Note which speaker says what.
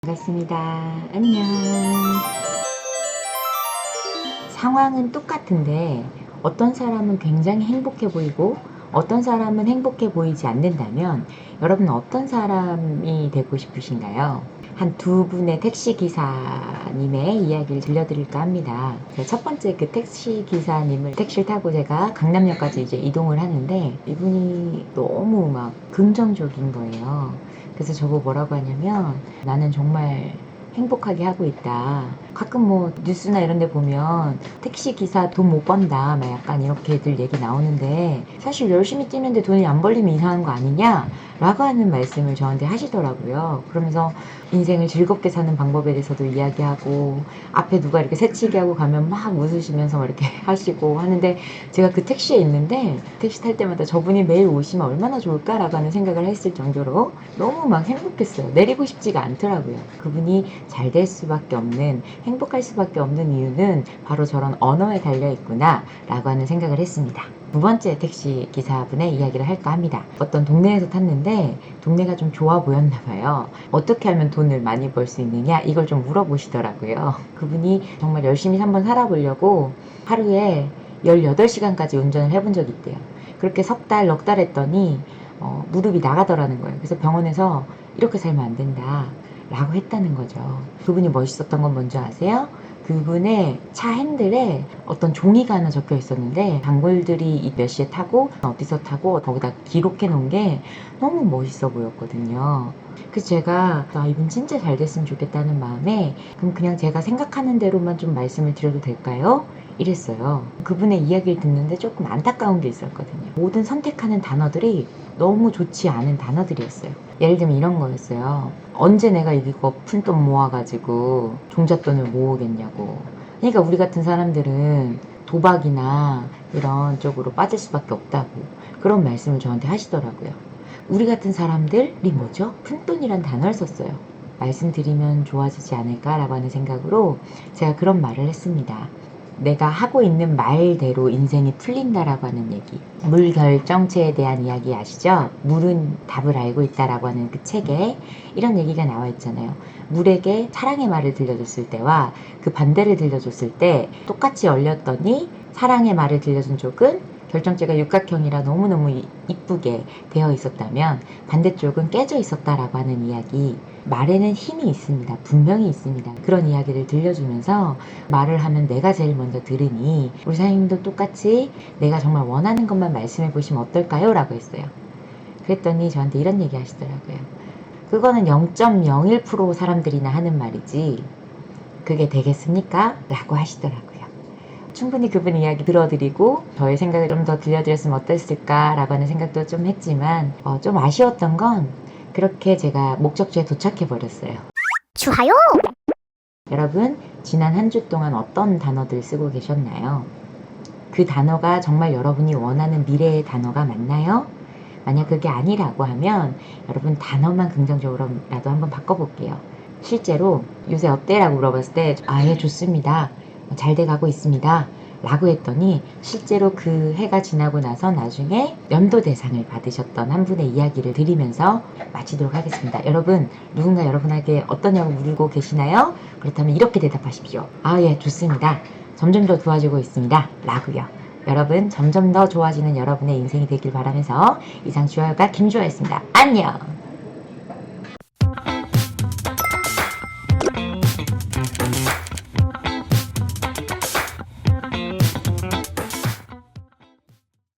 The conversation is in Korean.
Speaker 1: 반갑습니다. 안녕. 상황은 똑같은데 어떤 사람은 굉장히 행복해 보이고 어떤 사람은 행복해 보이지 않는다면 여러분은 어떤 사람이 되고 싶으신가요? 한 두 분의 택시 기사님의 이야기를 들려드릴까 합니다. 첫 번째 그 택시 기사님을 택시를 타고 제가 강남역까지 이제 이동을 하는데 이분이 너무 막 긍정적인 거예요. 그래서 저보고 뭐라고 하냐면 나는 정말 행복하게 하고 있다. 가끔 뭐 뉴스나 이런 데 보면 택시 기사 돈 못 번다 막 약간 이렇게들 얘기 나오는데 사실 열심히 뛰는데 돈이 안 벌리면 이상한 거 아니냐? 라고 하는 말씀을 저한테 하시더라고요. 그러면서 인생을 즐겁게 사는 방법에 대해서도 이야기하고 앞에 누가 이렇게 새치기 하고 가면 막 웃으시면서 막 이렇게 하시고 하는데 제가 그 택시에 있는데 택시 탈 때마다 저분이 매일 오시면 얼마나 좋을까라고 하는 생각을 했을 정도로 너무 막 행복했어요. 내리고 싶지가 않더라고요. 그분이 잘 될 수밖에 없는, 행복할 수밖에 없는 이유는 바로 저런 언어에 달려있구나 라고 하는 생각을 했습니다. 두 번째 택시 기사분의 이야기를 할까 합니다. 어떤 동네에서 탔는데 동네가 좀 좋아 보였나 봐요. 어떻게 하면 돈을 많이 벌 수 있느냐 이걸 좀 물어보시더라고요. 그분이 정말 열심히 한번 살아보려고 하루에 18시간까지 운전을 해본 적이 있대요. 그렇게 석 달, 넉 달 했더니 무릎이 나가더라는 거예요. 그래서 병원에서 이렇게 살면 안 된다 라고 했다는 거죠. 그분이 멋있었던 건 뭔지 아세요? 그분의 차 핸들에 어떤 종이가 하나 적혀 있었는데 단골들이 몇 시에 타고 어디서 타고 거기다 기록해 놓은 게 너무 멋있어 보였거든요. 그래서 제가 이분 진짜 잘 됐으면 좋겠다는 마음에 그럼 그냥 제가 생각하는 대로만 좀 말씀을 드려도 될까요? 이랬어요. 그분의 이야기를 듣는데 조금 안타까운 게 있었거든요. 모든 선택하는 단어들이 너무 좋지 않은 단어들이었어요. 예를 들면 이런 거였어요. 언제 내가 이거 푼돈 모아가지고 종잣돈을 모으겠냐고. 그러니까 우리 같은 사람들은 도박이나 이런 쪽으로 빠질 수밖에 없다고 그런 말씀을 저한테 하시더라고요. 우리 같은 사람들이 뭐죠? 푼돈이란 단어를 썼어요. 말씀드리면 좋아지지 않을까라고 하는 생각으로 제가 그런 말을 했습니다. 내가 하고 있는 말대로 인생이 풀린다라고 하는 얘기. 물결정체에 대한 이야기 아시죠? 물은 답을 알고 있다라고 하는 그 책에 이런 얘기가 나와 있잖아요. 물에게 사랑의 말을 들려줬을 때와 그 반대를 들려줬을 때 똑같이 열렸더니 사랑의 말을 들려준 쪽은 결정체가 육각형이라 너무너무 이쁘게 되어 있었다면 반대쪽은 깨져 있었다라고 하는 이야기. 말에는 힘이 있습니다. 분명히 있습니다. 그런 이야기를 들려주면서 말을 하면 내가 제일 먼저 들으니 우리 사장님도 똑같이 내가 정말 원하는 것만 말씀해 보시면 어떨까요? 라고 했어요. 그랬더니 저한테 이런 얘기 하시더라고요. 그거는 0.01% 사람들이나 하는 말이지 그게 되겠습니까? 라고 하시더라고요. 충분히 그분 이야기 들어드리고 저의 생각을 좀 더 들려드렸으면 어땠을까라고 하는 생각도 좀 했지만 좀 아쉬웠던 건 그렇게 제가 목적지에 도착해 버렸어요.
Speaker 2: 좋아요.
Speaker 1: 여러분 지난 한 주 동안 어떤 단어들 쓰고 계셨나요? 그 단어가 정말 여러분이 원하는 미래의 단어가 맞나요? 만약 그게 아니라고 하면 여러분 단어만 긍정적으로라도 한번 바꿔볼게요. 실제로 요새 어때? 라고 물어봤을 때 예 좋습니다. 잘 돼가고 있습니다. 라고 했더니 실제로 그 해가 지나고 나서 나중에 연도대상을 받으셨던 한 분의 이야기를 드리면서 마치도록 하겠습니다. 여러분 누군가 여러분에게 어떠냐고 물고 계시나요? 그렇다면 이렇게 대답하십시오. 예 좋습니다. 점점 더 좋아지고 있습니다. 라고요. 여러분 점점 더 좋아지는 여러분의 인생이 되길 바라면서 이상 주화요가 김주화였습니다. 안녕.